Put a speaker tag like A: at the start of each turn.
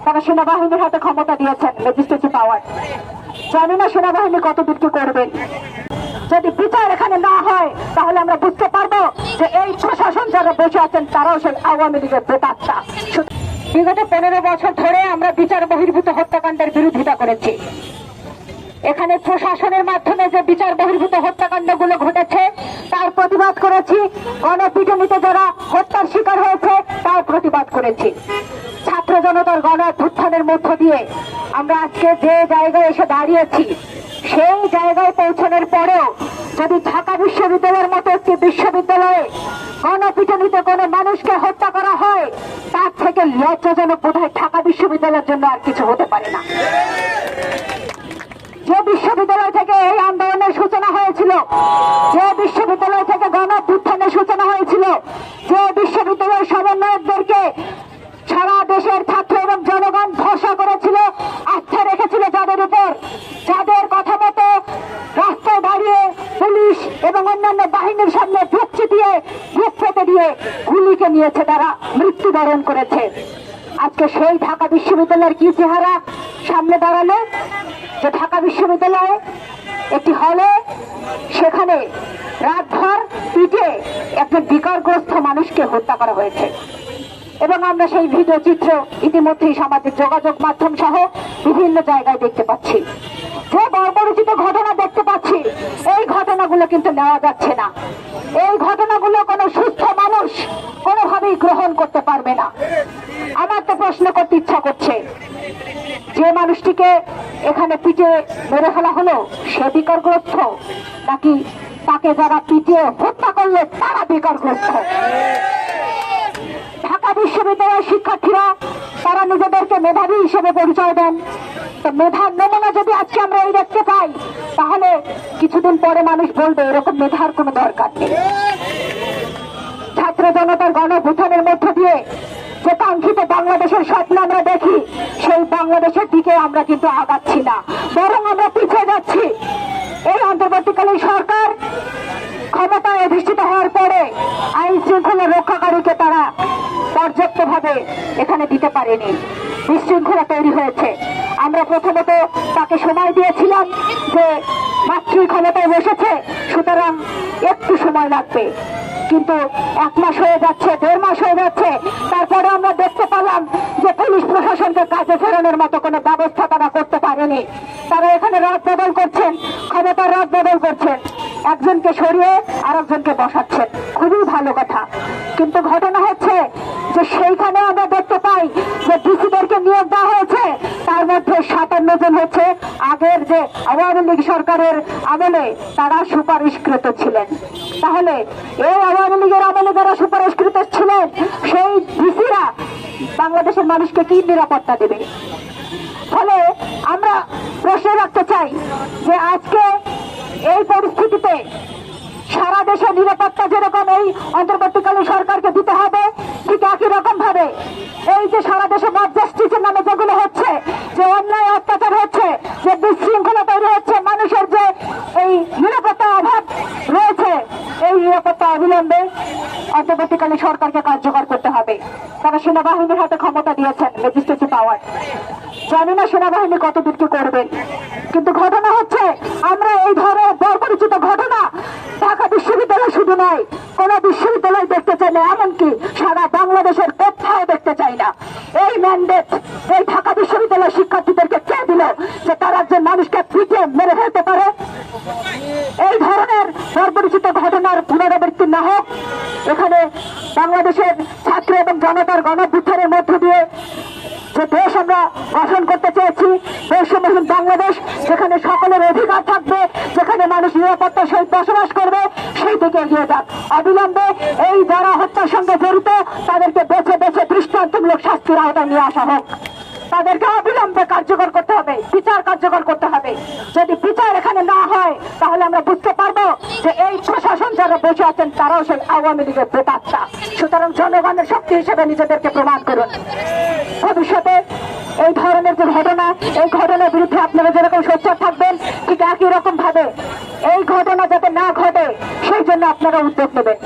A: তারা সেনাবাহিনীর হাতে ক্ষমতা দিয়েছেন, লেজিসলেটিভ পাওয়ার। জানি না সেনাবাহিনী কতদূর কি করবেন। যদি বিচার এখানে না হয় তাহলে আমরা বুঝতে পারবো যে এই প্রশাসন যারা বসে আছেন তারাও সেই আওয়ামী লীগের প্রেতাত্মা। বিগত 15 বছর ধরে আমরা বিচার বহির্ভূত হত্যাকাণ্ডের বিরোধিতা করেছি। এখানে প্রশাসনের মাধ্যমে যে বিচার বহির্ভূত হত্যাকাণ্ডগুলো ঘটেছে তার প্রতিবাদ করেছি। গণপিটুনিতে যারা হত্যার শিকার হয়েছে তার প্রতিবাদ করেছি। ছাত্র জনতার গণ অভ্যুত্থানের মধ্য দিয়ে আমরা আজকে যে জায়গায় এসে দাঁড়িয়েছি, সেই জায়গায় পৌঁছানোর পরেও যদি ঢাকা বিশ্ববিদ্যালয়ের মতো একটি বিশ্ববিদ্যালয়ে গণপিটুনিতে কোনো মানুষকে হত্যা করা হয়, তার থেকে লজ্জাজনক বোধহয় ঢাকা বিশ্ববিদ্যালয়ের জন্য আর কিছু হতে পারে না। যে বিশ্ববিদ্যালয় থেকে এই আন্দোলনের সূচনা হয়েছিল, যে বিশ্ববিদ্যালয় থেকে গণ অভ্যুত্থানের সূচনা হয়েছিল, যে বিশ্ববিদ্যালয়ের সমন্বয়কদেরকে সারা দেশের ছাত্র এবং জনগণ ভরসা করেছিল, আস্থা রেখেছিল যাদের উপর, যাদের কথা মতো রাস্তায় দাঁড়িয়ে পুলিশ এবং অন্যান্য বাহিনীর সামনে বুক চিপিয়ে বুক পেতে দিয়ে গুলিকে নিয়েছে, তারা মৃত্যুবরণ করেছে। আজকে সেই ঢাকা বিশ্ববিদ্যালয়ের কি চেহারা সামনে দাঁড়ালো যে ঢাকা বিশ্ববিদ্যালয়ে একটি হলে সেখানে রাতভর পিটে একজন বিকারগ্রস্ত মানুষকে হত্যা করা হয়েছে। এবং আমরা সেই ভিডিও চিত্র ইতিমধ্যেই সামাজিক যোগাযোগ মাধ্যম সহ বিভিন্ন জায়গায় দেখতে পাচ্ছি। যে বর্বরোচিত ঘটনা দেখতে পাচ্ছি, এই ঘটনাগুলো কিন্তু নেওয়া যাচ্ছে না। এই ঘটনাগুলো কোনো সুস্থ মানুষ কোনোভাবেই গ্রহণ করতে পারবে না। আমার তো প্রশ্ন করতে ইচ্ছা করছে, যে মানুষটিকে এখানে পিটে মেরে ফেলা হলো সে বিকারগ্রস্ত, নাকি তাকে যারা পিটিয়ে হত্যা করলো তারা বিকারগ্রস্ত? ঢাকা বিশ্ববিদ্যালয়ের শিক্ষার্থীরা তারা নিজেদেরকে মেধাবী হিসেবে পরিচয় দেন। তো মেধার নমুনা যদি আজকে আমরা এই দেখতে পাই, তাহলে কিছুদিন পরে মানুষ বলবে এরকম মেধার কোনো দরকার নেই। ছাত্র জনতার গণ অভ্যুত্থানের মধ্য দিয়ে যে কাঙ্ক্ষিত বাংলাদেশের স্বপ্ন আমরা দেখি, সেই বাংলাদেশের দিকে আমরা কিন্তু আগাচ্ছি না, বরং আমরা পিছিয়ে যাচ্ছি। এই অন্তর্বর্তীকালীন সরকার ক্ষমতায় অধিষ্ঠিত হওয়ার পরে আইন শৃঙ্খলা রক্ষাকারীকে তারা পর্যাপ্তভাবে এখানে দিতে পারেনি, বিশৃঙ্খলা তৈরি হয়েছে। আমরা প্রথমত তাকে সময় দিয়েছিলাম যে মাতৃ ক্ষমতায় বসেছে, সুতরাং একটু সময় লাগবে, কিন্তু 1 মাস হয়ে যাচ্ছে, 1.5 মাস হয়ে যাচ্ছে, তারপরে আমরা দেখতে পেলাম যে পুলিশ প্রশাসনকে কাজে ফেরানোর মতো কোনো ব্যবস্থা তারা করতে পারেনি। তারা এখানে রদ বদল করছেন, ক্ষমতার রদ বদল করছেন, একজনকে সরিয়ে আরেকজনকে বসাচ্ছেন, খুবই ভালো কথা। কিন্তু ঘটনা হচ্ছে যে সেইখানে আমরা দেখতে পাই যে ডিসিদেরকে নিয়োগ দেওয়া হয়েছে, তার মধ্যে 57 জন হচ্ছে আগের যে আওয়ামী লীগ সরকারের আমলে তারা সুপারিশকৃত ছিলেন। তাহলে এই আওয়ামী লীগের আমলে যারা সুপারিশকৃত ছিলেন, সেই ডিসিরা বাংলাদেশের মানুষকে কি নিরাপত্তা দেবে? ফলে আমরা প্রশ্ন রাখতে চাই যে আজকে এই পরিস্থিতিতে সারা দেশের নিরাপত্তা যেরকম এই অন্তর্বর্তীকালীন সরকারকে দিতে হবে, ঠিক একই রকম ভাবে এই যে সারা দেশে মব জাস্টিসের নামে যেগুলো হচ্ছে, যে অন্যায় অত্যাচার হচ্ছে, যে বিশৃঙ্খলা তৈরি হচ্ছে, মানুষের যে এই নিরাপত্তা অভাব রয়েছে, এই নিরাপত্তা অবিলম্বে অন্তর্বর্তীকালীন সরকারকে কার্যকর করতে হবে। তারা সেনাবাহিনীর হাতে ক্ষমতা দিয়েছেন, লেজিসলেটিভ পাওয়ার। জানি না সেনাবাহিনী কতদূর কি করবেন, কিন্তু ঘটনা হচ্ছে আমরা এই ধরনের বর্বরোচিত ঘটনা ঢাকা বিশ্ববিদ্যালয় শুধু নয়, কোন বিশ্ববিদ্যালয় দেখতে চাই না, এমনকি সারা বাংলাদেশের কোথাও দেখতে চাই না। এই ম্যান্ডেট এই ঢাকা বিশ্ববিদ্যালয়ের শিক্ষার্থীদেরকে কে দিল যে তারা একজন মানুষকে পিটিয়ে মেরে ফেলতে পারে? এই ধরনের বর্বরোচিত ঘটনার পুনরাবৃত্তি না হোক। এখানে বাংলাদেশের ছাত্র এবং জনতার গণ অভ্যুত্থানের মধ্য দিয়ে যে দেশ আমরা গঠন করতে চেয়েছি, বৈষম্যহীন বাংলাদেশ, যেখানে সকলের অধিকার থাকবে, যেখানে মানুষ নিরাপত্তার সহিত বসবাস করবে, সেই দিকে এগিয়ে যাক। অবিলম্বে এই যারা হত্যার সঙ্গে জড়িত তাদেরকে বেছে বেছে দৃষ্টান্তমূলক শাস্তির আওতায় নিয়ে আসা হোক। তাদেরকে অবিলম্বে কার্যকর করতে হবে, বিচার কার্যকর করতে হবে। যদি বিচার এখানে না হয় তাহলে আমরা বুঝতে পারবো যে এই প্রশাসন যারা বসে আছেন তারাও সেই আওয়ামী লীগের প্রেতাত্মা। সুতরাং জনগণের শক্তি হিসেবে নিজেদেরকে প্রমাণ করুন। ভবিষ্যতে এই ধরনের যে ঘটনা, এই ঘটনার বিরুদ্ধে আপনারা যেরকম সোচ্চার থাকবেন, ঠিক একই রকম ভাবে এই ঘটনা যাতে না ঘটে সেই জন্য আপনারা উদ্যোগ নেবেন।